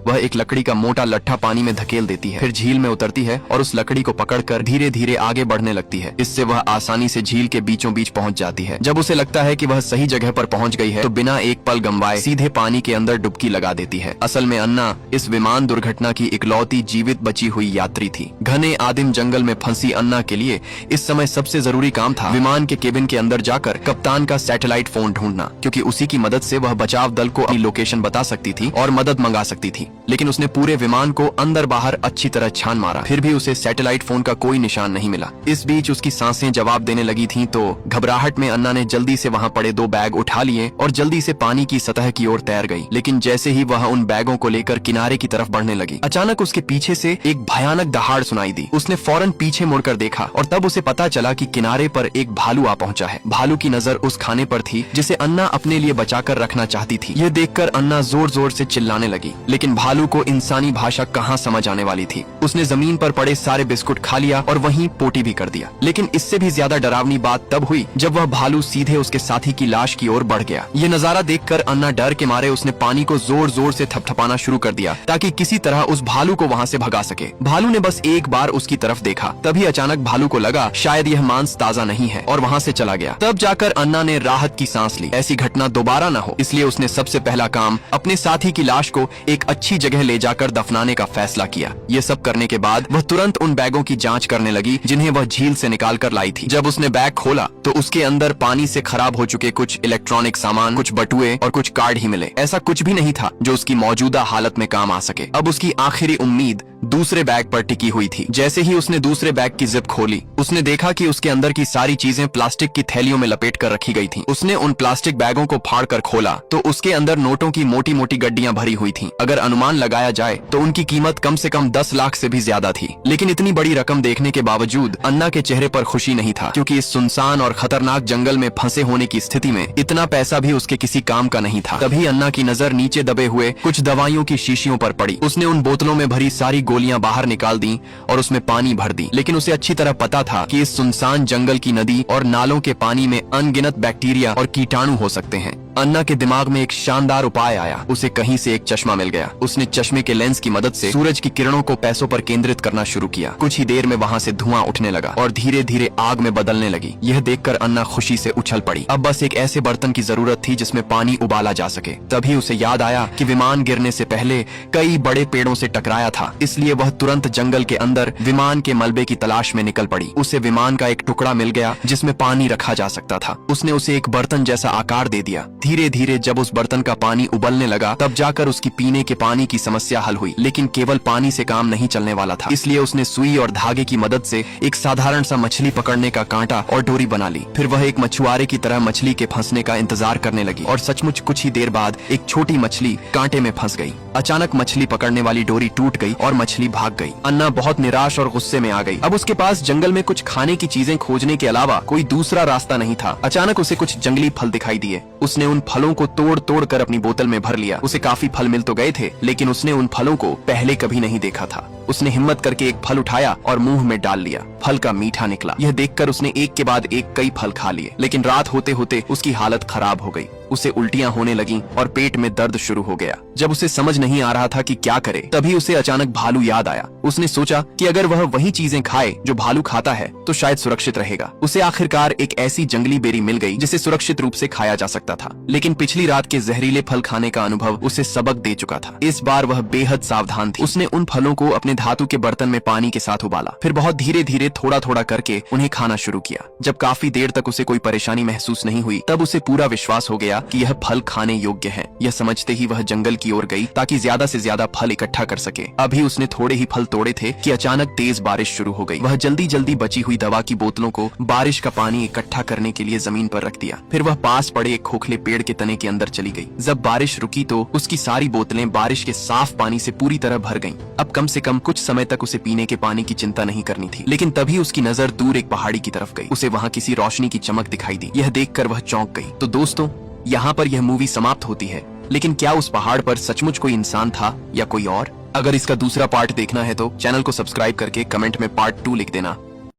वह एक लकड़ी का मोटा लट्ठा पानी में धकेल देती है, फिर झील में उतरती है और उस लकड़ी को पकड़कर धीरे धीरे आगे बढ़ने लगती है। इससे वह आसानी से झील के बीचों बीच पहुंच जाती है। जब उसे लगता है कि वह सही जगह पर पहुंच गई है तो बिना एक पल गंवाए सीधे पानी के अंदर डुबकी लगा देती है। असल में अन्ना इस विमान दुर्घटना की इकलौती जीवित बची हुई यात्री थी। घने आदिम जंगल में फंसी अन्ना के लिए इस समय सबसे जरूरी काम था विमान के केबिन के अंदर जाकर कप्तान का सैटेलाइट फोन ढूंढना, क्योंकि उसी की मदद से वह बचाव दल को अपनी लोकेशन बता सकती थी और मदद मंगा सकती थी। लेकिन उसने पूरे विमान को अंदर बाहर अच्छी तरह छान मारा, फिर भी उसे सैटेलाइट फोन का कोई निशान नहीं मिला। इस बीच उसकी सांसें जवाब देने लगी थीं तो घबराहट में अन्ना ने जल्दी से वहां पड़े 2 बैग उठा लिए और जल्दी से पानी की सतह की ओर तैर गई। लेकिन जैसे ही वह उन बैगों को लेकर किनारे की तरफ बढ़ने लगी, अचानक उसके पीछे से एक भयानक दहाड़ सुनाई दी। उसने फौरन पीछे मुड़कर देखा और तब उसे पता चला कि किनारे पर एक भालू आ पहुंचा है। भालू की नजर उस खाने पर थी जिसे अन्ना अपने लिए बचाकर रखना चाहती थी। यह देखकर अन्ना जोर जोर से चिल्लाने लगी, लेकिन भालू को इंसानी भाषा कहाँ समझ आने वाली थी। उसने जमीन पर पड़े सारे बिस्कुट खा लिया और वहीं पोटी भी कर दिया। लेकिन इससे भी ज्यादा डरावनी बात तब हुई जब वह भालू सीधे उसके साथी की लाश की ओर बढ़ गया। यह नजारा देखकर अन्ना डर के मारे उसने पानी को जोर जोर से थपथपाना शुरू कर दिया ताकि किसी तरह उस भालू को वहां से भगा सके। भालू ने बस एक बार उसकी तरफ देखा, तभी अचानक भालू को लगा शायद यह मांस ताजा नहीं है और वहां से चला गया। तब जाकर अन्ना ने राहत की सांस ली। ऐसी घटना दोबारा न हो, इसलिए उसने सबसे पहला काम अपने साथी की लाश को एक अच्छी जगह ले जाकर दफनाने का फैसला किया। ये सब करने के बाद वह तुरंत उन बैगों की जांच करने लगी जिन्हें वह झील से निकाल कर लाई थी। जब उसने बैग खोला तो उसके अंदर पानी से खराब हो चुके कुछ इलेक्ट्रॉनिक सामान, कुछ बटुए और कुछ कार्ड ही मिले। ऐसा कुछ भी नहीं था जो उसकी मौजूदा हालत में काम आ सके। अब उसकी आखिरी उम्मीद दूसरे बैग पर टिकी हुई थी। जैसे ही उसने दूसरे बैग की जिप खोली, उसने देखा कि उसके अंदर की सारी चीजें प्लास्टिक की थैलियों में लपेट कर रखी गई थीं। उसने उन प्लास्टिक बैगों को फाड़ कर खोला तो उसके अंदर नोटों की मोटी मोटी गड्डियां भरी हुई थीं। अगर अनुमान लगाया जाए तो उनकी कीमत कम से कम 10 लाख से भी ज्यादा थी। लेकिन इतनी बड़ी रकम देखने के बावजूद अन्ना के चेहरे पर खुशी नहीं था, क्योंकि इस सुनसान और खतरनाक जंगल में फंसे होने की स्थिति में इतना पैसा भी उसके किसी काम का नहीं था। तभी अन्ना की नजर नीचे दबे हुए कुछ दवाइयों की शीशियों पर पड़ी। उसने उन बोतलों में भरी सारी गोलियां बाहर निकाल दी और उसमें पानी भर दी। लेकिन उसे अच्छी तरह पता था कि इस सुनसान जंगल की नदी और नालों के पानी में अनगिनत बैक्टीरिया और कीटाणु हो सकते हैं। अन्ना के दिमाग में एक शानदार उपाय आया। उसे कहीं से एक चश्मा मिल गया। उसने चश्मे के लेंस की मदद से सूरज की किरणों को पैसों पर केंद्रित करना शुरू किया। कुछ ही देर में वहां से धुआं उठने लगा और धीरे धीरे आग में बदलने लगी। यह देखकर अन्ना खुशी से उछल पड़ी। अब बस एक ऐसे बर्तन की जरूरत थी जिसमें पानी उबाला जा सके। तभी उसे याद आया कि विमान गिरने से पहले कई बड़े पेड़ों से टकराया था, इसलिए वह तुरंत जंगल के अंदर विमान के मलबे की तलाश में निकल पड़ी। उसे विमान का एक टुकड़ा मिल गया जिसमें पानी रखा जा सकता था। उसने उसे एक बर्तन जैसा आकार दे दिया। धीरे धीरे जब उस बर्तन का पानी उबलने लगा तब जाकर उसकी पीने के पानी की समस्या हल हुई। लेकिन केवल पानी से काम नहीं चलने वाला था, इसलिए उसने सुई और धागे की मदद से एक साधारण सा मछली पकड़ने का कांटा और डोरी बना ली। फिर वह एक मछुआरे की तरह मछली के फंसने का इंतजार करने लगी और सचमुच कुछ ही देर बाद एक छोटी मछली कांटे में फंस गई। अचानक मछली पकड़ने वाली डोरी टूट गई और मछली भाग गई। अन्ना बहुत निराश और गुस्से में आ गई। अब उसके पास जंगल में कुछ खाने की चीजें खोजने के अलावा कोई दूसरा रास्ता नहीं था। अचानक उसे कुछ जंगली फल दिखाई दिए। उसने उन फलों को तोड़ तोड़ कर अपनी बोतल में भर लिया। उसे काफी फल मिल तो गए थे, लेकिन उसने उन फलों को पहले कभी नहीं देखा था। उसने हिम्मत करके एक फल उठाया और मुंह में डाल लिया। फल का मीठा निकला। यह देखकर उसने एक के बाद एक कई फल खा लिए। लेकिन रात होते होते उसकी हालत खराब हो गई। उसे उल्टियां होने लगीं और पेट में दर्द शुरू हो गया। जब उसे समझ नहीं आ रहा था कि क्या करे, तभी उसे अचानक भालू याद आया। उसने सोचा कि अगर वह वही चीजें खाए जो भालू खाता है तो शायद सुरक्षित रहेगा। उसे आखिरकार एक ऐसी जंगली बेरी मिल गई जिसे सुरक्षित रूप से खाया जा सकता था। लेकिन पिछली रात के जहरीले फल खाने का अनुभव उसे सबक दे चुका था। इस बार वह बेहद सावधान थी। उसने उन फलों को अपने धातु के बर्तन में पानी के साथ उबाला, फिर बहुत धीरे धीरे थोड़ा थोड़ा करके उन्हें खाना शुरू किया। जब काफी देर तक उसे कोई परेशानी महसूस नहीं हुई, तब उसे पूरा विश्वास हो गया कि यह फल खाने योग्य है। यह समझते ही वह जंगल की ओर गई ताकि ज्यादा से ज्यादा फल इकट्ठा कर सके। अभी उसने थोड़े ही फल तोड़े थे कि अचानक तेज बारिश शुरू हो गई। वह जल्दी जल्दी बची हुई दवा की बोतलों को बारिश का पानी इकट्ठा करने के लिए जमीन पर रख दिया। फिर वह पास पड़े एक खोखले पेड़ के तने के अंदर चली गई। जब बारिश रुकी तो उसकी सारी बोतलें बारिश के साफ पानी से पूरी तरह भर गईं। अब कम से कम कुछ समय तक उसे पीने के पानी की चिंता नहीं करनी थी। लेकिन तभी उसकी नजर दूर एक पहाड़ी की तरफ गई। उसे वहाँ किसी रोशनी की चमक दिखाई दी। यह देखकर वह चौंक गई। तो दोस्तों, यहाँ पर यह मूवी समाप्त होती है। लेकिन क्या उस पहाड़ पर सचमुच कोई इंसान था या कोई और? अगर इसका दूसरा पार्ट देखना है तो चैनल को सब्सक्राइब करके कमेंट में पार्ट 2 लिख देना।